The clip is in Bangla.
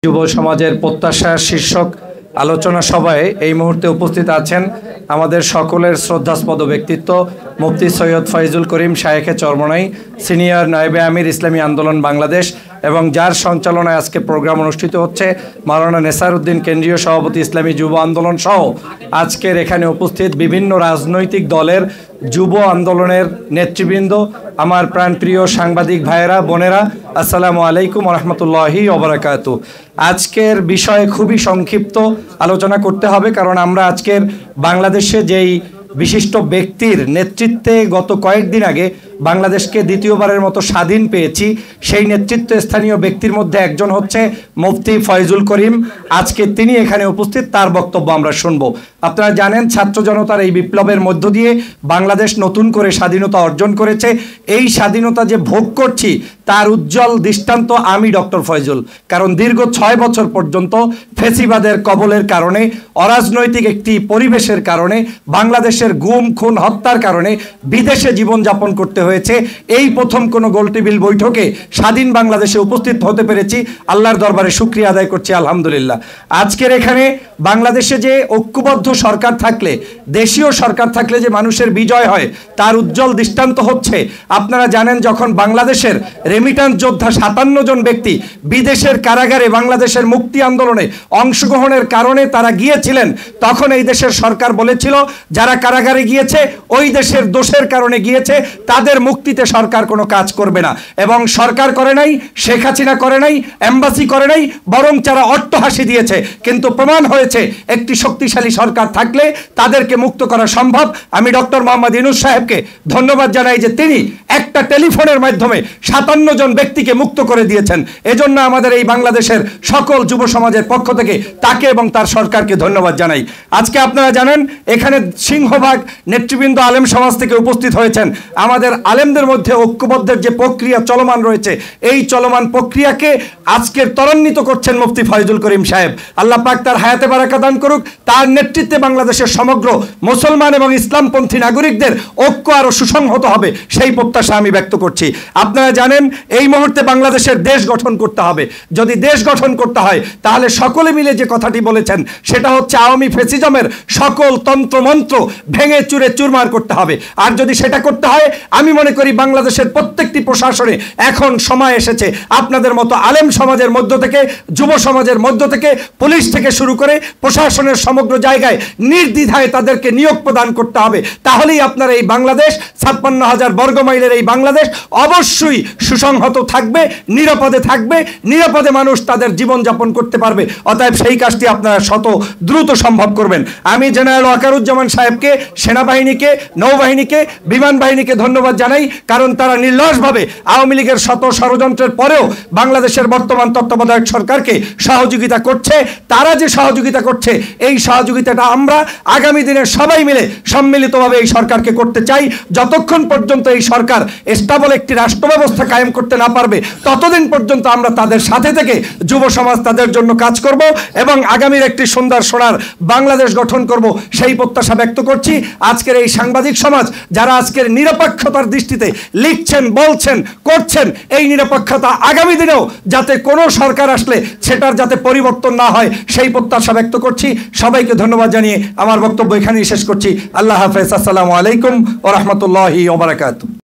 যুব সমাজের প্রত্যাশা শীর্ষক আলোচনা সভায় এই মুহূর্তে উপস্থিত আছেন আমাদের সকলের শ্রদ্ধাস্পদ ব্যক্তিত্ব মুফতি সৈয়দ ফয়জুল করিম শায়েখে চরমনাই, সিনিয়র নায়েবে আমির ইসলামী আন্দোলন বাংলাদেশ, এবং যার সঞ্চালনায় আজকে প্রোগ্রাম অনুষ্ঠিত হচ্ছে মাওলানা নেসার উদ্দিন কেন্দ্রীয় সভাপতি ইসলামী যুব আন্দোলন সহ আজকের এখানে উপস্থিত বিভিন্ন রাজনৈতিক দলের যুব আন্দোলনের নেতৃবৃন্দ, আমার প্রাণপ্রিয় সাংবাদিক ভাইয়েরা বোনেরা, আসসালামু আলাইকুম রহমতুল্লাহি ওবরাকাতু। আজকের বিষয়ে খুবই সংক্ষিপ্ত আলোচনা করতে হবে, কারণ আমরা আজকের বাংলাদেশে যেই বিশিষ্ট ব্যক্তির নেতৃত্বে গত কয়েকদিন আগে বাংলাদেশকে দ্বিতীয়বারের মতো স্বাধীন পেয়েছি, সেই নেতৃত্ব স্থানীয় ব্যক্তির মধ্যে একজন হচ্ছে মুফতি ফয়জুল করিম। আজকে তিনি এখানে উপস্থিত, তার বক্তব্য আমরা শুনবো। আপনারা জানেন ছাত্র জনতার এই বিপ্লবের মধ্য দিয়ে বাংলাদেশ নতুন করে স্বাধীনতা অর্জন করেছে। এই স্বাধীনতা যে ভোগ করছি তার উজ্জ্বল দৃষ্টান্ত আমি ডক্টর ফয়জুল, কারণ দীর্ঘ 6 বছর পর্যন্ত ফেসিবাদের কবলের কারণে, অরাজনৈতিক একটি পরিবেশের কারণে, বাংলাদেশের গুম খুন হত্যার কারণে বিদেশে জীবনযাপন করতে হয়েছে। এই প্রথম কোনো গোলটেবিল বৈঠকে স্বাধীন বাংলাদেশে উপস্থিত হতে পেরেছি, আল্লাহর দরবারে শুকরিয়া আদায় করছি আলহামদুলিল্লাহ। আজকের এখানে বাংলাদেশে যে ঐক্যবদ্ধ সরকার থাকলে, দেশীয় সরকার থাকলে যে মানুষের বিজয় হয় তার উজ্জ্বল দৃষ্টান্ত হচ্ছে, আপনারা জানেন যখন বাংলাদেশের রেমিটান্স যোদ্ধা 57 জন ব্যক্তি বিদেশের কারাগারে বাংলাদেশের মুক্তি আন্দোলনে অংশগ্রহণের কারণে তারা গিয়েছিলেন, তখন এই দেশের সরকার বলেছিল যারা কারাগারে গিয়েছে ওই দেশের দোষের কারণে গিয়েছে, তাদের মুক্তিতে সরকার কোনো কাজ করবে না। এবং সরকার করে নাই, শেখ হাসিনা করে নাই, এমবাসি করে নাই, বরং যারা অট্টহাসি দিয়েছে। কিন্তু প্রমাণ হয়েছে একটি শক্তিশালী সরকার থাকলে তাদেরকে মুক্ত করা সম্ভব। আমি ডক্টর মোহাম্মদ ইউনূস সাহেবকে ধন্যবাদ জানাই যে তিনি একটা টেলিফোনের মাধ্যমে 57 জন ব্যক্তিকে মুক্ত করে দিয়েছেন। এজন্য আমাদের এই বাংলাদেশের সকল যুব সমাজের পক্ষ থেকে তাকে এবং তার সরকারকে ধন্যবাদ জানাই। আজকে আপনারা জানেন এখানে সিংহভাগ নেতৃবৃন্দ আলেম সমাজ থেকে উপস্থিত হয়েছেন। আমাদের আলেমদের মধ্যে ঐক্যবদ্ধের যে প্রক্রিয়া চলমান রয়েছে, এই চলমান প্রক্রিয়াকে আজকের ত্বরান্বিত করছেন মুফতি ফয়জুল করিম সাহেব। আল্লাহ পাক তার হায়াতে বারাকা দান করুক। তার নেতৃত্বে বাংলাদেশের সমগ্র মুসলমান এবং ইসলামপন্থী নাগরিকদের ঐক্য আরো সুসংহত হবে, সেই প্রত্যাশা আমি ব্যক্ত করছি। আপনারা জানেন এই মুহূর্তে বাংলাদেশের দেশ গঠন করতে হবে। যদি দেশ গঠন করতে হয় তাহলে সকলে মিলে যে কথাটি বলেছেন সেটা হচ্ছে আওয়ামী ফেসিজমের সকল তন্ত্রমন্ত্র ভেঙে চুরে চুরমার করতে হবে। আর যদি সেটা করতে হয়, আমি মনে করি বাংলাদেশের প্রত্যেকটি প্রশাসনে এখন সময় এসেছে আপনাদের মতো আলেম সমাজের মধ্য থেকে, যুব সমাজের মধ্য থেকে, পুলিশ থেকে শুরু করে প্রশাসনের সমগ্র জায়গায় নির্দ্বিধায় তাদেরকে নিয়োগ প্রদান করতে হবে। তাহলেই আপনার এই বাংলাদেশ, 56,000 বর্গমাইলের এই বাংলাদেশ অবশ্যই সুসংহত থাকবে, নিরাপদে থাকবে, নিরাপদে মানুষ তাদের জীবনযাপন করতে পারবে। অতএব সেই কাজটি আপনারা দ্রুত সম্ভব করবেন। আমি জেনারেল ওয়াকারুজ্জামান সাহেবকে, সেনাবাহিনীকে, নৌবাহিনীকে, বিমান বাহিনীকে ধন্যবাদ জানাই, কারণ তারা নির্লসভাবে আওয়ামী লীগের শত ষড়যন্ত্রের পরেও বাংলাদেশের বর্তমান তত্ত্বাবধায়ক সরকারকে সহযোগিতা করছে। তারা যে সহযোগিতা করছে এই সহযোগিতাটা আমরা আগামী দিনে সবাই মিলে সম্মিলিতভাবে এই সরকারকে করতে চাই। যতক্ষণ পর্যন্ত এই সরকার স্টেবল একটি রাষ্ট্র ব্যবস্থা কায়েম করতে না পারবে, ততদিন পর্যন্ত আমরা তাদের সাথে থেকে যুব সমাজ তাদের জন্য কাজ করব এবং আগামীর একটি সুন্দর সোনার বাংলাদেশ গঠন করব, সেই প্রত্যাশা ব্যক্ত করছি। আজকের এই সাংবাদিক সমাজ যারা আজকের নিরপেক্ষতার দৃষ্টিতে লিখছেন, বলছেন, করছেন, এই নিরপেক্ষতা আগামী দিনেও যাতে কোনো সরকার আসলে সেটার যাতে পরিবর্তন না হয়, সেই প্রত্যাশা ব্যক্ত করছি। সবাইকে ধন্যবাদ জানিয়ে আমার বক্তব্য এখানেই শেষ করছি। আল্লাহ হাফেজ। আসসালামু আলাইকুম ওয়া রাহমাতুল্লাহি ওয়া বারাকাতুহু।